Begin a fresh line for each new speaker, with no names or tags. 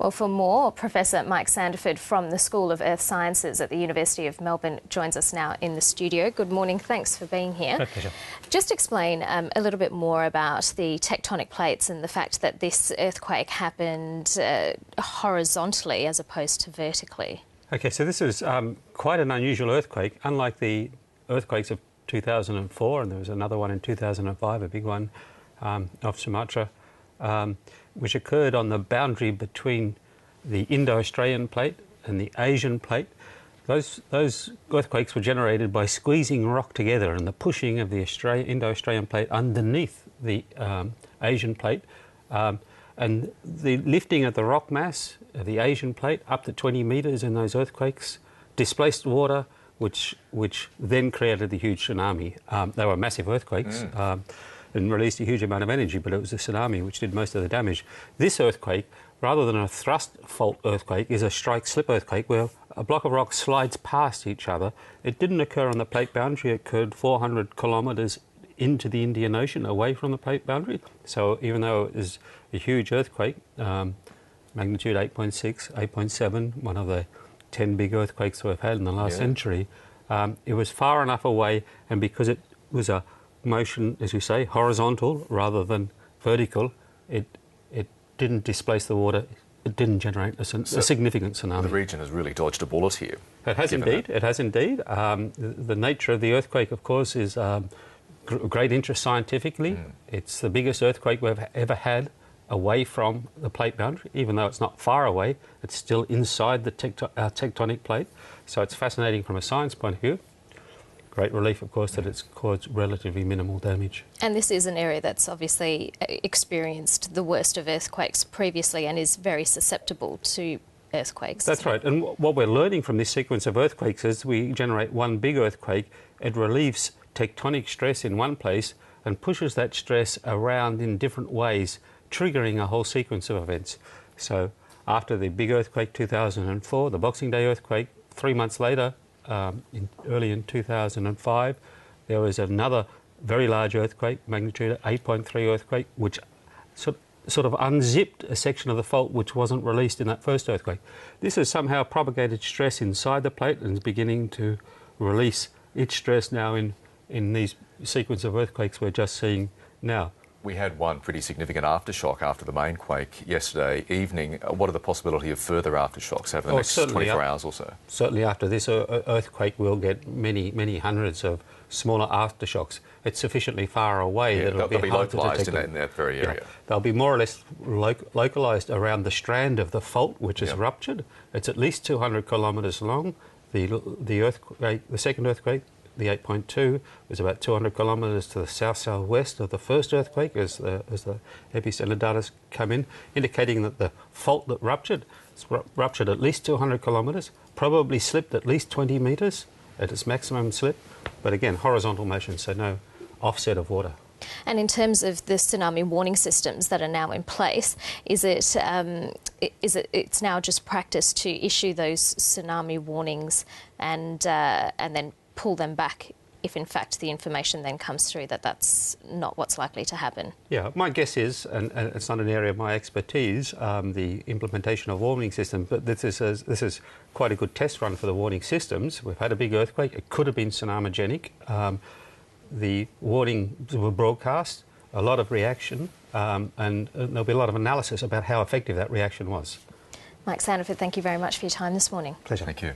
Well, for more, Professor Mike Sandiford from the School of Earth Sciences at the University of Melbourne joins us now in the studio. Good morning, thanks for being here.
My pleasure.
Just explain a little bit more about the tectonic plates and the fact that this earthquake happened horizontally as opposed to vertically.
Okay, so this is quite an unusual earthquake, unlike the earthquakes of 2004, and there was another one in 2005, a big one off Sumatra, which occurred on the boundary between the Indo-Australian plate and the Asian plate. Those earthquakes were generated by squeezing rock together and the pushing of the Indo-Australian plate underneath the Asian plate, and the lifting of the rock mass of the Asian plate up to 20 metres in those earthquakes displaced water, which then created the huge tsunami. They were massive earthquakes. And released a huge amount of energy, but it was the tsunami which did most of the damage. This earthquake, rather than a thrust fault earthquake, is a strike-slip earthquake where a block of rock slides past each other. It didn't occur on the plate boundary. It occurred 400 kilometres into the Indian Ocean, away from the plate boundary. So even though it is a huge earthquake, magnitude 8.6, 8.7, one of the 10 big earthquakes we've had in the last century, it was far enough away, and because it was a motion, as you say, horizontal rather than vertical, it didn't displace the water, it didn't generate a significant tsunami.
The region has really dodged a bullet here.
It has indeed, it has indeed. The nature of the earthquake, of course, is great interest scientifically. It's the biggest earthquake we've ever had away from the plate boundary. Even though it's not far away, it's still inside the tectonic plate. So it's fascinating from a science point of view. Great relief, of course, that it's caused relatively minimal damage.
And this is an area that's obviously experienced the worst of earthquakes previously and is very susceptible to earthquakes.
That's right. And what we're learning from this sequence of earthquakes is we generate one big earthquake, it relieves tectonic stress in one place and pushes that stress around in different ways, triggering a whole sequence of events. So after the big earthquake 2004, the Boxing Day earthquake, 3 months later, early in 2005, there was another very large earthquake, magnitude 8.3 earthquake, which sort of unzipped a section of the fault which wasn't released in that first earthquake. This has somehow propagated stress inside the plate and is beginning to release its stress now in these sequence of earthquakes we're just seeing now.
We had one pretty significant aftershock after the main quake yesterday evening. What are the possibility of further aftershocks over the next 24 hours or so?
Certainly after this earthquake we'll get many hundreds of smaller aftershocks. It's sufficiently far away that it'll be hard to detect
in that very area.
Yeah. They'll be more or less localised around the strand of the fault which is ruptured. It's at least 200 kilometres long. The second earthquake, the 8.2, was about 200 kilometres to the south-southwest of the first earthquake as the epicenter data come in, indicating that the fault that ruptured at least 200 kilometres, probably slipped at least 20 metres at its maximum slip, but again, horizontal motion, so no offset of water.
And in terms of the tsunami warning systems that are now in place, it's now just practice to issue those tsunami warnings and then pull them back if in fact the information then comes through that that's not what's likely to happen? Yeah,
my guess is, and it's not an area of my expertise, the implementation of warning systems, but this is quite a good test run for the warning systems. We've had a big earthquake, it could have been tsunamigenic. The warnings were broadcast, a lot of reaction, and there'll be a lot of analysis about how effective that reaction was.
Mike Sandiford, thank you very much for your time this morning.
Pleasure.
Thank you.